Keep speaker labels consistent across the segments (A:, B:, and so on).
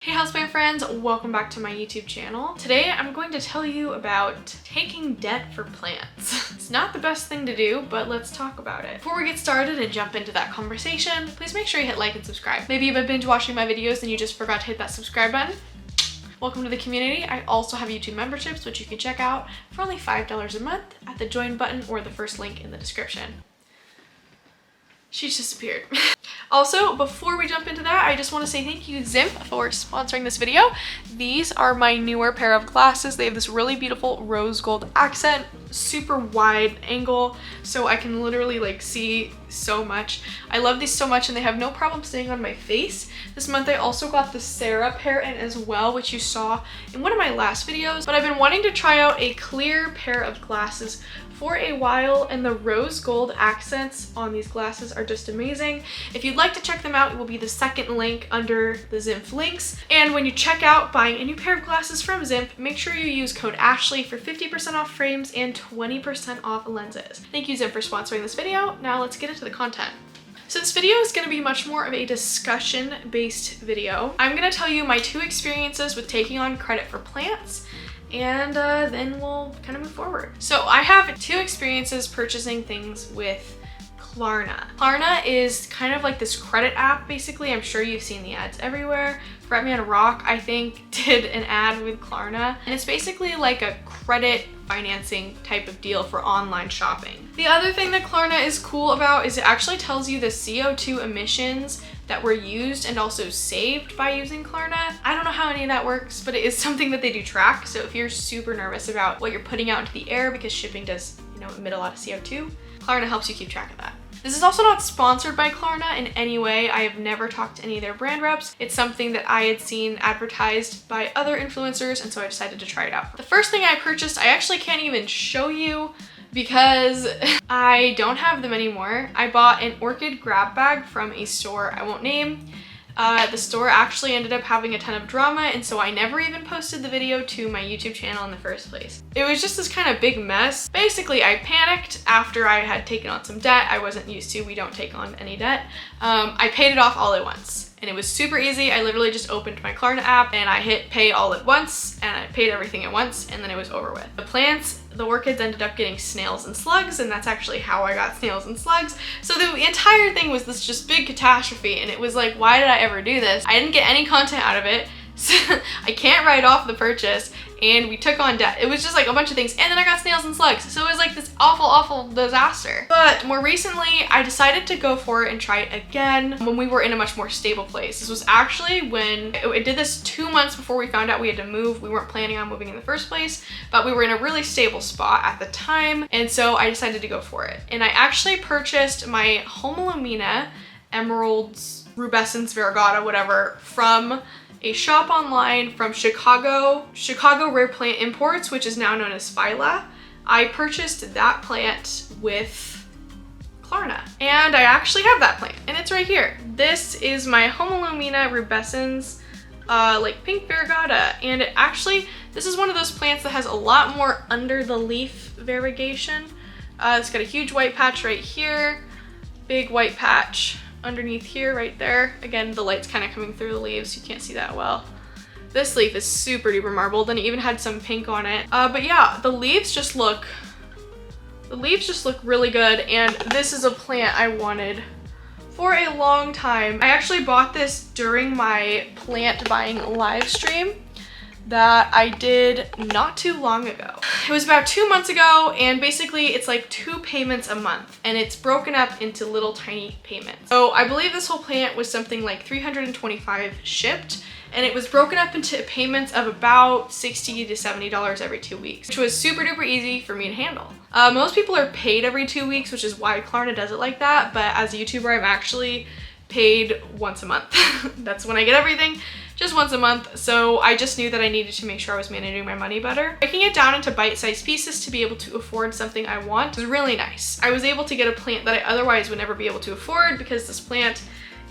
A: Hey houseplant friends, welcome back to my YouTube channel. Today I'm going to tell you about taking debt for plants. It's not the best thing to do, but let's talk about it. Before we get started and jump into that conversation, please make sure you hit like and subscribe. Maybe you've been binge watching my videos and you just forgot to hit that subscribe button. Welcome to the community. I also have YouTube memberships, which you can check out for only $5 a month at the join button or the first link in the description. She's disappeared. Also, before we jump into that, I just want to say thank you, Zimp, for sponsoring this video. These are my newer pair of glasses. They have this really beautiful rose gold accent, super wide angle, so I can literally like see so much. I love these so much and they have no problem staying on my face. This month I also got the Sarah pair in as well, which you saw in one of my last videos, but I've been wanting to try out a clear pair of glasses for a while, and the rose gold accents on these glasses are just amazing. If you'd like to check them out, it will be the second link under the Zimp links. And when you check out buying a new pair of glasses from Zimp, make sure you use code Ashley for 50% off frames and 20% off lenses. Thank you, Zimp, for sponsoring this video. Now let's get into the content. So this video is going to be much more of a discussion-based video. I'm going to tell you my two experiences with taking on credit for plants, and then we'll kind of move forward. So I have two experiences purchasing things with Klarna. Klarna is kind of like this credit app, basically. I'm sure you've seen the ads everywhere. Fretman Rock, I think, did an ad with Klarna, and it's basically like a credit financing type of deal for online shopping. The other thing that Klarna is cool about is it actually tells you the CO2 emissions that were used and also saved by using Klarna. I don't know how any of that works, but it is something that they do track. So if you're super nervous about what you're putting out into the air, because shipping does, emit a lot of CO2, Klarna helps you keep track of that. This is also not sponsored by Klarna in any way. I have never talked to any of their brand reps. It's something that I had seen advertised by other influencers, and so I decided to try it out. The first thing I purchased, I actually can't even show you because I don't have them anymore. I bought an orchid grab bag from a store I won't name. The store actually ended up having a ton of drama, and so I never even posted the video to my YouTube channel in the first place. It was just this kind of big mess. Basically, I panicked after I had taken on some debt. I wasn't used to, we don't take on any debt. I paid it off all at once, and it was super easy. I literally just opened my Klarna app and I hit pay all at once, and I paid everything at once, and then it was over with. The plants, the orchids ended up getting snails and slugs, and that's actually how I got snails and slugs. So the entire thing was this just big catastrophe, and it was like, why did I ever do this? I didn't get any content out of it, so I can't write off the purchase, and we took on debt. It was just like a bunch of things, and then I got snails and slugs, so it was like this awful disaster. But more recently, I decided to go for it and try it again when we were in a much more stable place. This was actually when I did this 2 months before we found out we had to move. We weren't planning on moving in the first place, but we were in a really stable spot at the time, and so I decided to go for it. And I actually purchased my Homalomina Emeralds Rubescens Variegata, whatever, from a shop online from Chicago Rare Plant Imports, which is now known as Phyla. I purchased that plant with Klarna, and I actually have that plant, and it's right here. This is my Homalomina Rubescens like pink variegata, and this is one of those plants that has a lot more under the leaf variegation. It's got a huge white patch right here, big white patch underneath here, right there. Again, the light's kind of coming through the leaves, you can't see that well. This leaf is super duper marbled, and it even had some pink on it. But yeah, the leaves just look really good, and this is a plant I wanted for a long time. I actually bought this during my plant buying live stream that I did not too long ago. It was about 2 months ago, and basically it's like 2 payments a month, and it's broken up into little tiny payments. So I believe this whole plant was something like $325 shipped, and it was broken up into payments of about $60 to $70 every 2 weeks, which was super duper easy for me to handle. Most people are paid every 2 weeks, which is why Klarna does it like that, but as a YouTuber, I'm actually paid once a month. That's when I get everything, just once a month. So I just knew that I needed to make sure I was managing my money better. Breaking it down into bite-sized pieces to be able to afford something I want was really nice. I was able to get a plant that I otherwise would never be able to afford, because this plant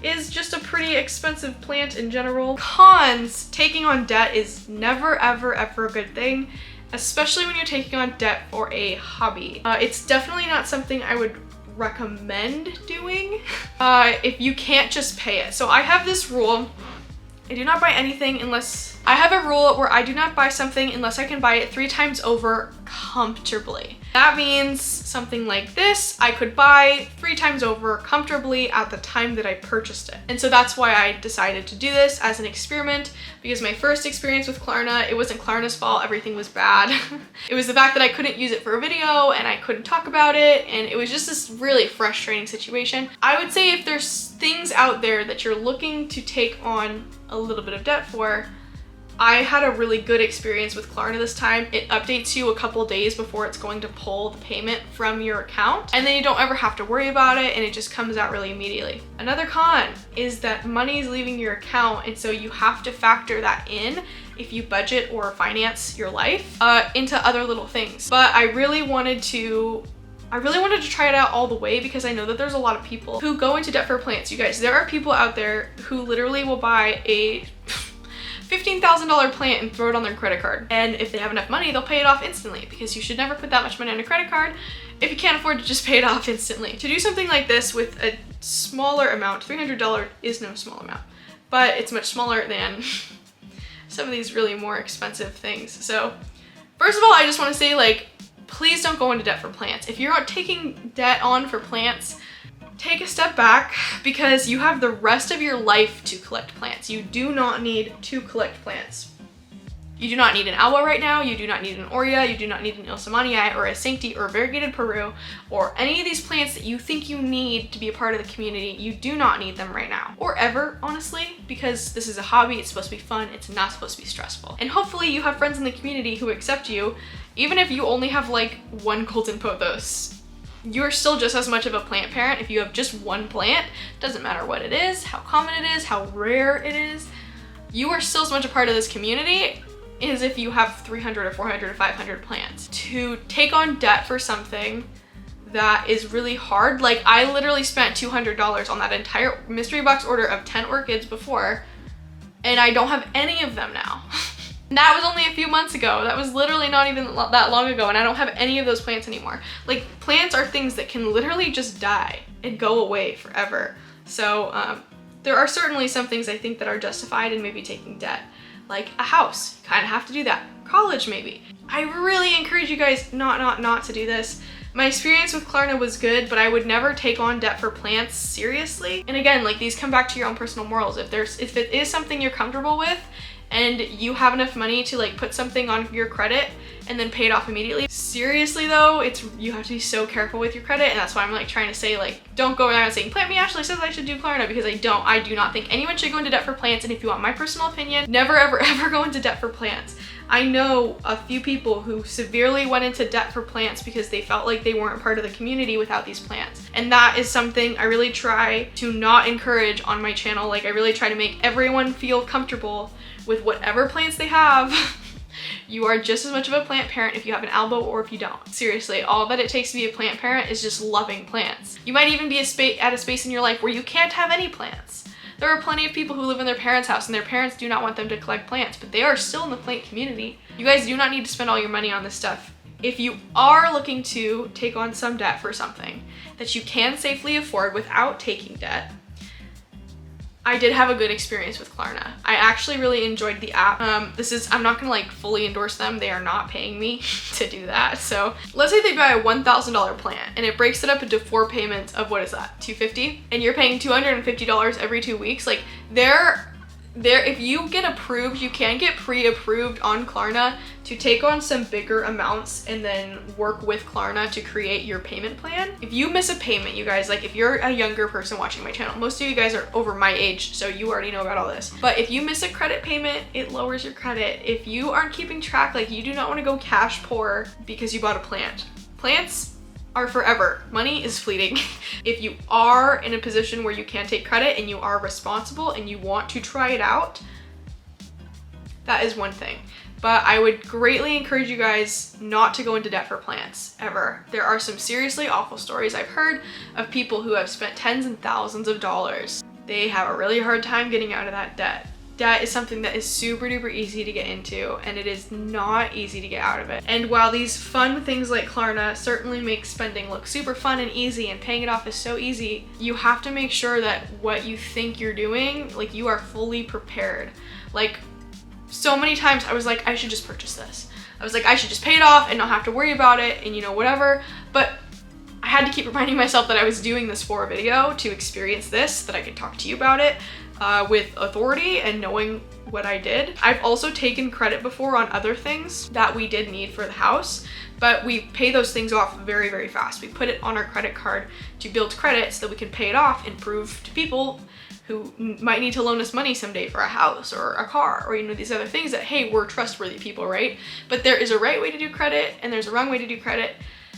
A: is just a pretty expensive plant in general. Cons, taking on debt is never ever a good thing, especially when you're taking on debt for a hobby. It's definitely not something I would recommend doing if you can't just pay it. So I have this rule I do not buy anything unless, I have a rule where I do not buy something unless I can buy it 3 times over comfortably. That means something like this, I could buy 3 times over comfortably at the time that I purchased it. And so that's why I decided to do this as an experiment, because my first experience with Klarna, it wasn't Klarna's fault, everything was bad. It was the fact that I couldn't use it for a video and I couldn't talk about it, and it was just this really frustrating situation. I would say if there's things out there that you're looking to take on a little bit of debt for, I had a really good experience with Klarna this time. It updates you a couple days before it's going to pull the payment from your account, and then you don't ever have to worry about it, and it just comes out really immediately. Another con is that money is leaving your account, and so you have to factor that in if you budget or finance your life into other little things. But I really wanted to try it out all the way because I know that there's a lot of people who go into debt for plants. You guys, there are people out there who literally will buy a $15,000 plant and throw it on their credit card. And if they have enough money, they'll pay it off instantly, because you should never put that much money on a credit card if you can't afford to just pay it off instantly. To do something like this with a smaller amount, $300 is no small amount, but it's much smaller than some of these really more expensive things. So first of all, I just want to say, like, please don't go into debt for plants. If you're taking debt on for plants, take a step back, because you have the rest of your life to collect plants. You do not need to collect plants. You do not need an alba right now, you do not need an aurea, you do not need an ilsamanii or a sancti or a variegated peru, or any of these plants that you think you need to be a part of the community. You do not need them right now, or ever, honestly, because this is a hobby, it's supposed to be fun, it's not supposed to be stressful. And hopefully you have friends in the community who accept you, even if you only have like 1 golden pothos. You're still just as much of a plant parent if you have just 1 plant. Doesn't matter what it is, how common it is, how rare it is. You are still as much a part of this community as if you have 300 or 400 or 500 plants. To take on debt for something that is really hard, like I literally spent $200 on that entire mystery box order of 10 orchids before, and I don't have any of them now. That was only a few months ago. That was literally not even that long ago, and I don't have any of those plants anymore. Like, plants are things that can literally just die and go away forever. So there are certainly some things I think that are justified in maybe taking debt. Like a house, you kind of have to do that. College, maybe. I really encourage you guys not to do this. My experience with Klarna was good, but I would never take on debt for plants seriously. And again, like, these come back to your own personal morals. If it is something you're comfortable with, and you have enough money to like put something on your credit and then pay it off immediately. Seriously though, you have to be so careful with your credit, and that's why I'm like trying to say, like, don't go around saying Plant Me Ashley says I should do Klarna, because I do not think anyone should go into debt for plants. And if you want my personal opinion, never ever go into debt for plants. I know a few people who severely went into debt for plants because they felt like they weren't part of the community without these plants. And that is something I really try to not encourage on my channel. Like, I really try to make everyone feel comfortable with whatever plants they have. You are just as much of a plant parent if you have an alba or if you don't. Seriously, all that it takes to be a plant parent is just loving plants. You might even be at a space in your life where you can't have any plants. There are plenty of people who live in their parents' house and their parents do not want them to collect plants, but they are still in the plant community. You guys do not need to spend all your money on this stuff. If you are looking to take on some debt for something that you can safely afford without taking debt, I did have a good experience with Klarna. I actually really enjoyed the app. I'm not gonna like fully endorse them. They are not paying me to do that. So let's say they buy a $1,000 plant and it breaks it up into 4 payments of, what is that, $250? And you're paying $250 every 2 weeks. Like, if you get approved, you can get pre-approved on Klarna to take on some bigger amounts and then work with Klarna to create your payment plan. If you miss a payment, you guys, like if you're a younger person watching my channel, most of you guys are over my age, so you already know about all this. But if you miss a credit payment, it lowers your credit. If you aren't keeping track, like you do not want to go cash poor because you bought a plant. Plants are forever. Money is fleeting. If you are in a position where you can take credit and you are responsible and you want to try it out, that is one thing. But I would greatly encourage you guys not to go into debt for plants, ever. There are some seriously awful stories I've heard of people who have spent tens and thousands of dollars. They have a really hard time getting out of that debt. debt is something that is super duper easy to get into, and it is not easy to get out of it. And while these fun things like Klarna certainly make spending look super fun and easy, and paying it off is so easy, you have to make sure that what you think you're doing, like, you are fully prepared. Like, so many times I was like, I should just purchase this. I was like, I should just pay it off and not have to worry about it and, you know, whatever. But I had to keep reminding myself that I was doing this for a video to experience this, that I could talk to you about it with authority and knowing what I did. I've also taken credit before on other things that we did need for the house, but we pay those things off very, very fast. We put it on our credit card to build credit so that we can pay it off and prove to people who might need to loan us money someday for a house or a car, or, you know, these other things that, hey, we're trustworthy people, right? But there is a right way to do credit and there's a wrong way to do credit.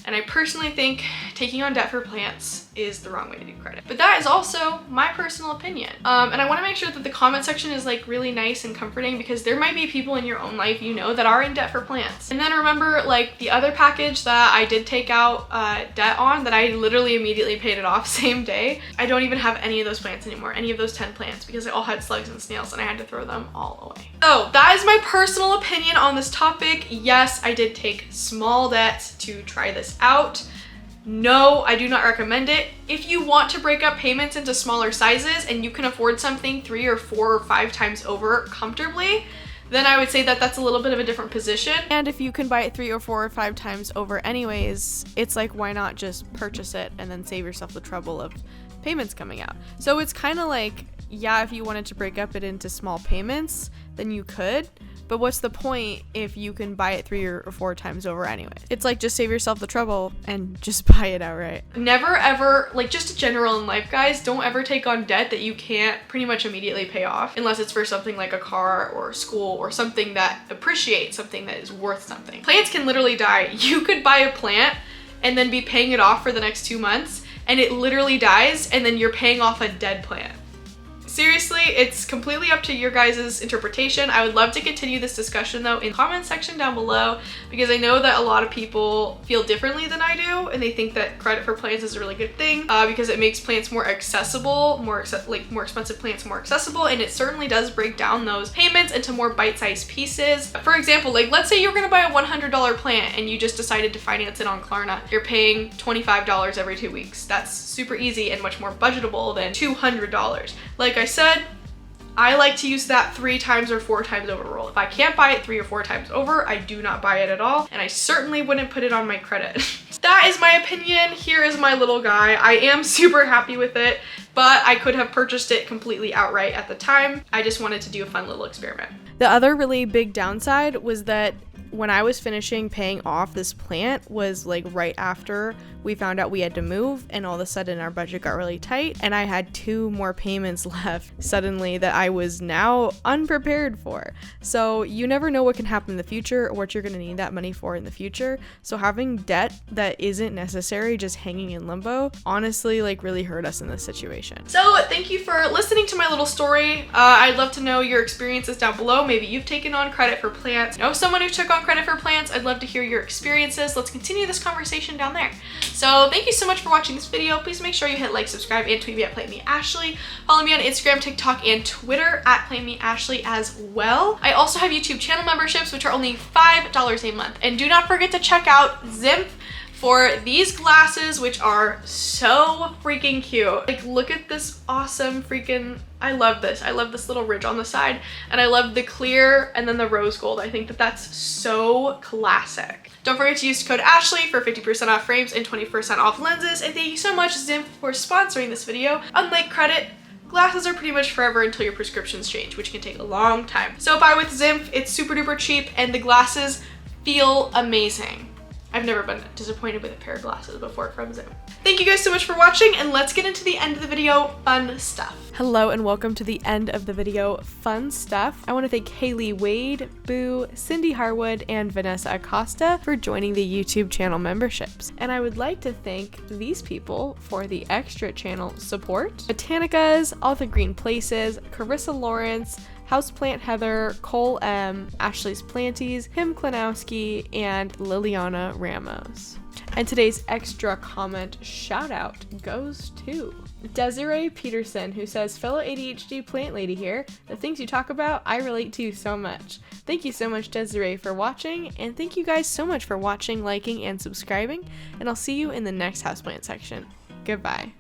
A: And I personally think taking on debt for plants is the wrong way to do credit. But that is also my personal opinion. And I want to make sure that the comment section is like really nice and comforting, because there might be people in your own life, you know, that are in debt for plants. And then remember, like, the other package that I did take out debt on, that I literally immediately paid it off same day. I don't even have any of those plants anymore, any of those 10 plants, because they all had slugs and snails and I had to throw them all away. So that is my personal opinion on this topic. Yes, I did take small debt to try this out. No, I do not recommend it. If you want to break up payments into smaller sizes and you can afford something 3 or 4 or 5 times over comfortably, then I would say that that's a little bit of a different position. And if you can buy it 3 or 4 or 5 times over anyways, it's like, why not just purchase it and then save yourself the trouble of payments coming out? So it's kind of like, yeah, if you wanted to break up it into small payments, then you could. But what's the point if you can buy it 3 or 4 times over anyway? It's like, just save yourself the trouble and just buy it outright. Never ever, like, just a general in life, guys, don't ever take on debt that you can't pretty much immediately pay off, unless it's for something like a car or school or something that appreciates, something that is worth something. Plants can literally die. You could buy a plant and then be paying it off for the next 2 months, and it literally dies, and then you're paying off a dead plant. Seriously, it's completely up to your guys' interpretation. I would love to continue this discussion though in the comment section down below, because I know that a lot of people feel differently than I do, and they think that credit for plants is a really good thing because it makes plants more accessible, more expensive plants more accessible, and it certainly does break down those payments into more bite-sized pieces. For example, like, let's say you're gonna buy a $100 plant and you just decided to finance it on Klarna. You're paying $25 every 2 weeks. That's super easy and much more budgetable than $200. Like I said, I like to use that 3 times or 4 times over rule. If I can't buy it 3 or 4 times over, I do not buy it at all, and I certainly wouldn't put it on my credit. That is my opinion. Here is my little guy. I am super happy with it, but I could have purchased it completely outright at the time. I just wanted to do a fun little experiment. The other really big downside was that when I was finishing paying off this plant was like right after we found out we had to move, and all of a sudden our budget got really tight and I had 2 more payments left suddenly that I was now unprepared for. So you never know what can happen in the future or what you're going to need that money for in the future. So having debt that isn't necessary just hanging in limbo honestly like really hurt us in this situation. So thank you for listening to my little story. I'd love to know your experiences down below. Maybe you've taken on credit for plants. Know someone who took on credit for plants. I'd love to hear your experiences. Let's continue this conversation down there. So thank you so much for watching this video. Please make sure you hit like, subscribe, and tweet me at PlanTEA. Follow me on Instagram, TikTok, and Twitter at PlanTEA as well. I also have YouTube channel memberships, which are only $5 a month. And do not forget to check out Zimpf for these glasses, which are so freaking cute. Like, look at this awesome freaking, I love this. I love this little ridge on the side, and I love the clear and then the rose gold. I think that that's so classic. Don't forget to use code Ashley for 50% off frames and 20% off lenses. And thank you so much, Zimpf, for sponsoring this video. Unlike credit, glasses are pretty much forever until your prescriptions change, which can take a long time. So buy with Zimpf. It's super duper cheap and the glasses feel amazing. I've never been disappointed with a pair of glasses before from Zimpf. Thank you guys so much for watching, and let's get into the end of the video, fun stuff. Hello and welcome to the end of the video, fun stuff. I want to thank Haley Wade, Boo, Cindy Harwood, and Vanessa Acosta for joining the YouTube channel memberships. And I would like to thank these people for the extra channel support: Botanica's, All the Green Places, Carissa Lawrence, Houseplant Heather, Cole M, Ashley's Planties, Kim Klanowski, and Liliana Ramos. And today's extra comment shout out goes to
B: Desiree Peterson, who says, fellow ADHD plant lady here, the things you talk about, I relate to so much. Thank you so much, Desiree, for watching, and thank you guys so much for watching, liking, and subscribing, and I'll see you in the next houseplant section. Goodbye.